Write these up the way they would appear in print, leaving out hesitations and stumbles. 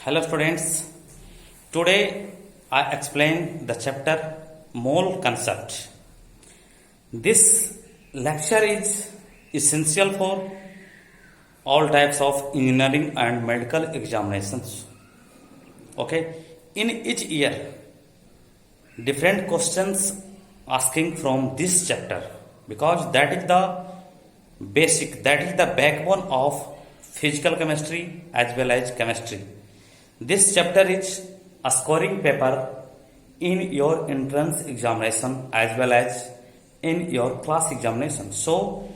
Hello students, today I explain the chapter mole concept. This lecture is essential for all types of engineering and medical examinations. Okay, in each year different questions asking from this chapter because that is the basic, that is the backbone of physical chemistry as well as chemistry. This chapter is a scoring paper in your entrance examination as well as in your class examination. So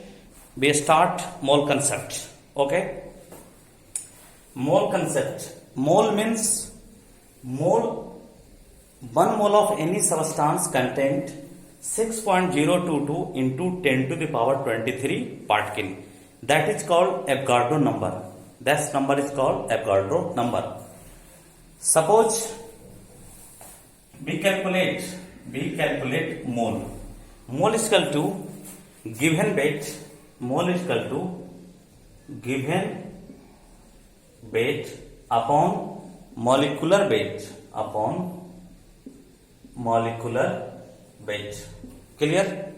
we start mole concept. Okay, mole concept. Mole means mole. 1 mole of any substance contained 6.022 into 10 to the power 23 particle. That is called Avogadro number. That number is called Avogadro number. Suppose we calculate mole. Mole is equal to given weight. Mole is equal to given weight upon molecular weight Clear?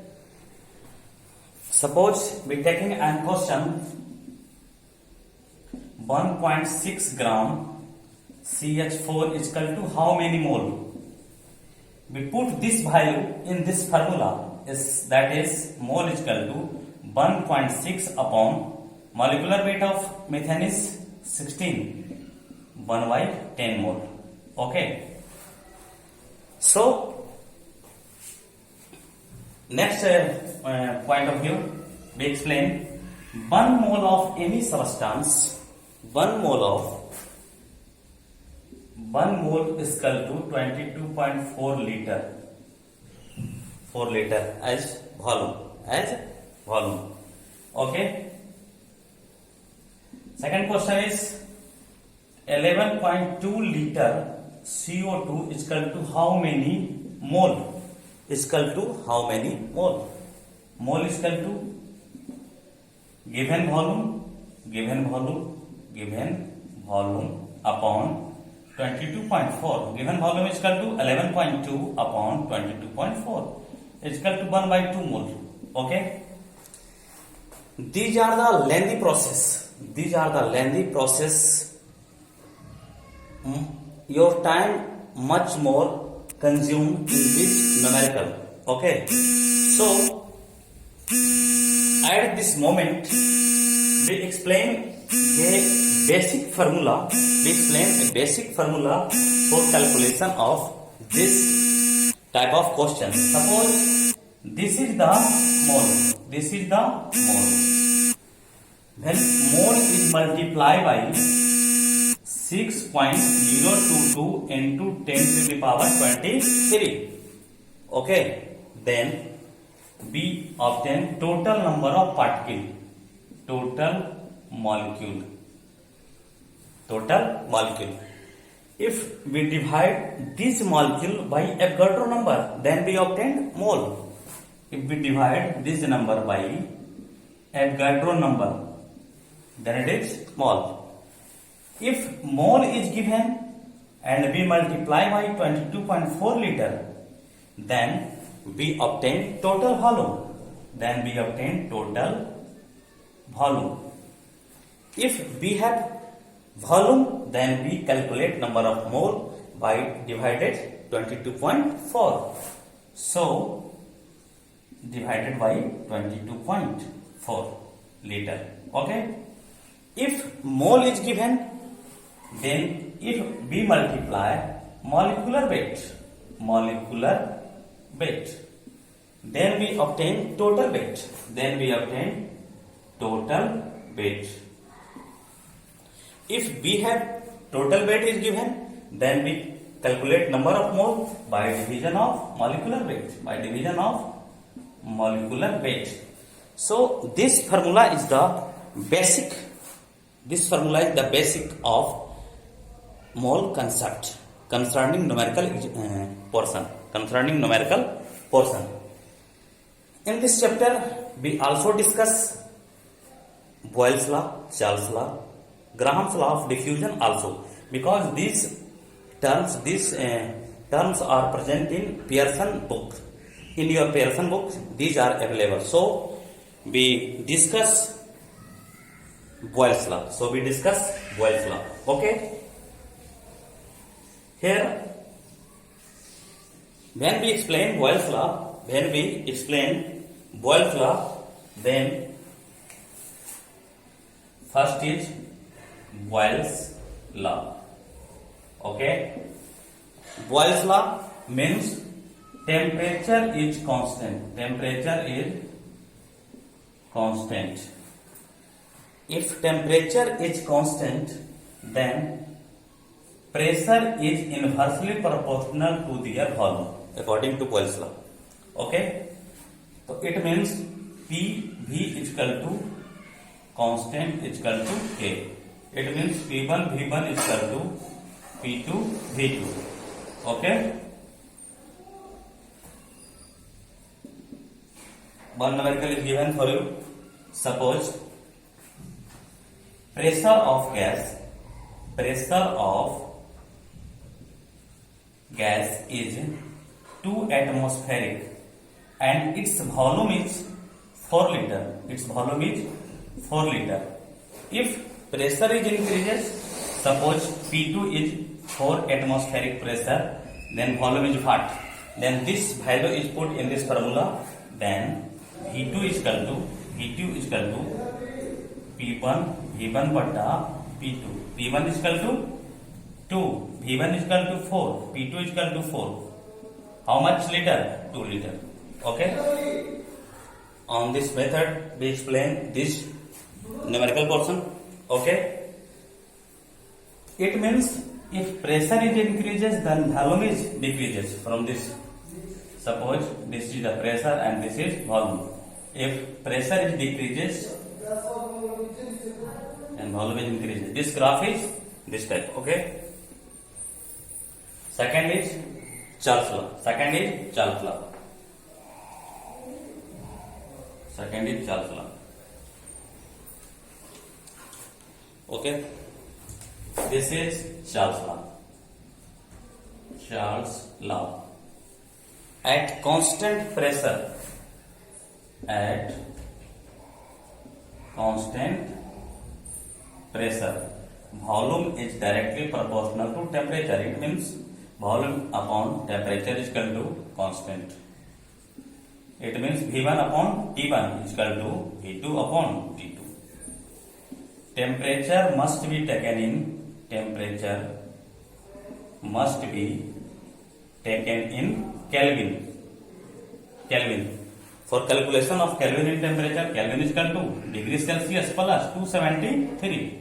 Suppose we taking an question 1.6 gram CH4 is equal to how many mole? We put this value in this formula, that is mole is equal to 1.6 upon molecular weight of methane is 16, 1 by 10 mole. Okay. So next point of view, we explain 1 mole of any substance, 1 mole is equal to 22.4 liter, 4 liter as volume. Okay. Second question is 11.2 liter CO2 is equal to how many mole? Is equal to how many mole? Mole is equal to given volume upon 22.4. Given volume is equal to 11.2 upon 22.4. Is equal to 1 by 2 mole. Okay. These are the lengthy process. Your time much more consumed in this numerical. Okay. So at this moment we explain a basic formula. For calculation of this type of question. Suppose this is the mole. When mole is multiplied by 6.022 into 10 to the power 23. Okay. Then we obtain total number of particle, total molecule. If we divide this molecule by Avogadro number, then we obtain mole. If we divide this number by Avogadro number, then it is mole. If mole is given and we multiply by 22.4 liter, then we obtain total volume. If we have volume, then we calculate number of mole by divided 22.4. So divided by 22.4 liter. Okay. If mole is given, then if we multiply molecular weight, then we obtain total weight. If we have total weight is given, then we calculate number of mole by division of molecular weight. So this formula is the basic. Of mole concept concerning numerical portion. In this chapter, we also discuss Boyle's law, Charles' law, Graham's law of diffusion also. because these terms are present in Pearson book. In your Pearson book, these are available. So we discuss Boyle's law. Okay. Here, when we explain Boyle's law, then first is Boyle's law. Okay. Boyle's law means temperature is constant. If temperature is constant, then pressure is inversely proportional to their volume, according to Boyle's law. Okay. So it means PV is equal to constant is equal to K. It means P1 V1 is equal to P2 V2. Okay. One numerical is given for you. Suppose pressure of gas is 2 atmospheric and its volume is 4 liter. If pressure is increases, suppose P2 is 4 atmospheric pressure, then volume is what? Then this value is put in this formula. Then V2 is equal to P1 V1 बटा P2. P1 is equal to 2, V1 is equal to 4, P2 is equal to 4. How much liter? 2 liter. Okay. On this method, we explain this numerical portion. Okay. It means if pressure is increases, then volume is decreases from this. Suppose this is the pressure and this is volume. If pressure is decreases and volume is increases, this graph is this type. Okay. Second is Charles law. Okay. This is Charles law. At constant pressure, volume is directly proportional to temperature. It means volume upon temperature is equal to constant. It means V1 upon T1 is equal to V2 upon T2. Temperature must be taken in Kelvin. For calculation of Kelvin in temperature, Kelvin is equal to degree Celsius plus 273.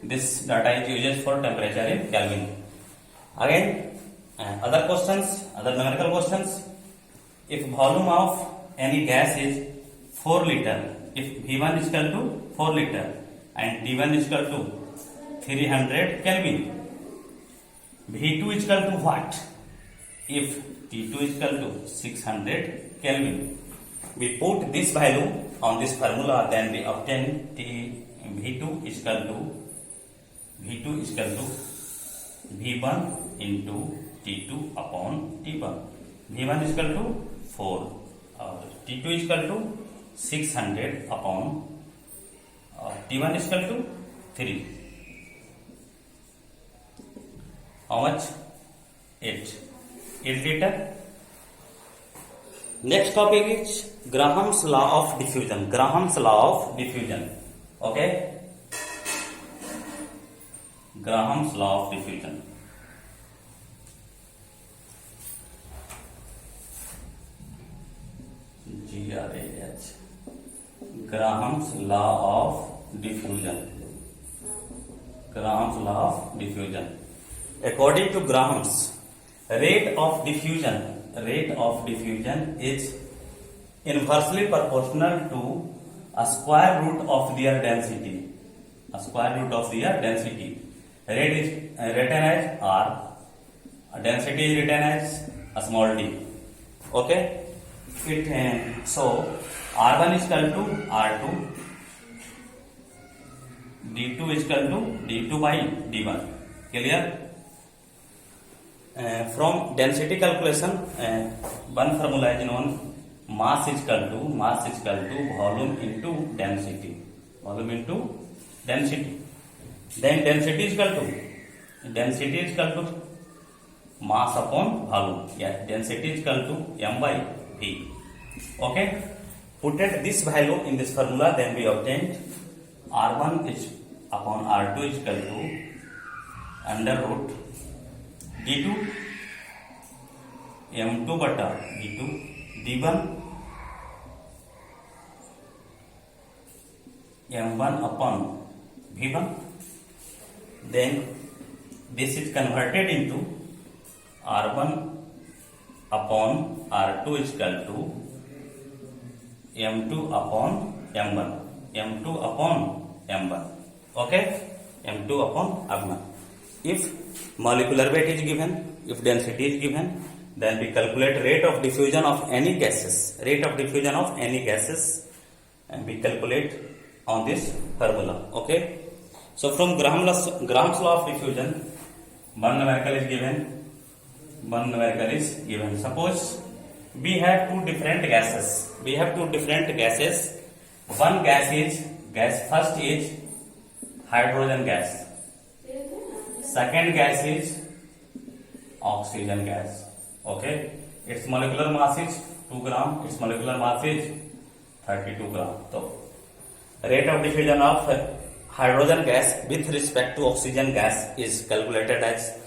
This data is used for temperature in Kelvin. Again, other numerical questions. If volume of any gas is 4 liter, if V1 is equal to 4 liter and T1 is equal to 300 Kelvin, V2 is equal to what? If T2 is equal to 600 Kelvin, we put this value on this formula, then we obtain V2 is equal to V1 into T2 upon T1. V1 is equal to 4, T2 is equal to 600 upon T1 is equal to 3. How much? 8 liter. Next topic is Graham's law of diffusion. Okay. Graham's law of diffusion. Graham's law of diffusion. According to Graham's, rate of diffusion is inversely proportional to a square root of their density. Rate is written as R. Density is written as a small d. Okay. So R1 is equal to R2, D2 is equal to D2 by D1. Clear? From density calculation, one formula is known: mass is equal to volume into density. Volume into density. Then density is equal to mass upon volume. Yeah, density is equal to m by v. Okay. Put this value in this formula, then we obtained R1 is upon R2 is equal to under root d2 m2 बटा d2 d1 m1 upon v1. Then this is converted into R1 upon R2 is equal to m2 upon m1. m2 upon m1. Okay, m2 upon m1. If molecular weight is given, if density is given, then we calculate rate of diffusion of any gases. And we calculate on this formula. Okay. So from Gram's law of diffusion, one numerical is given. Suppose we have two different gases. One first is hydrogen gas. Second gas is oxygen gas. Okay. Its molecular mass is 2 gram. Its molecular mass is 32 gram. So rate of diffusion of hydrogen gas with respect to oxygen gas is calculated as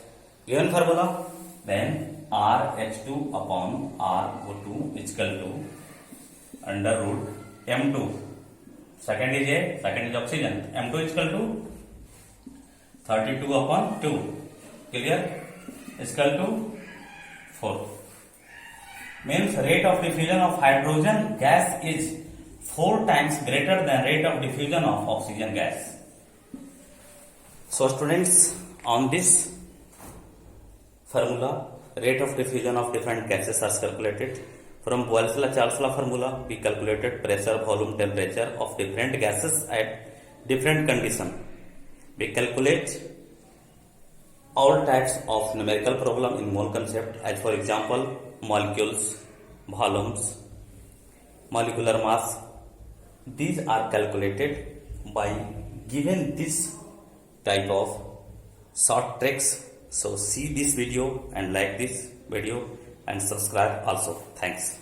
given formula. Then RH2 upon RO2 is equal to under root M2. Second is oxygen. M2 is equal to 32 upon 2. Clear? Is equal to 4. Means rate of diffusion of hydrogen gas is 4 times greater than rate of diffusion of oxygen gas. So students, on this formula, rate of diffusion of different gases are calculated. From Boyle's law formula, we calculated pressure, volume, temperature of different gases at different condition. We calculate all types of numerical problem in mole concept, as for example, molecules, volumes, molecular mass. These are calculated by given this type of short tricks. So see this video and like this video and subscribe also. Thanks.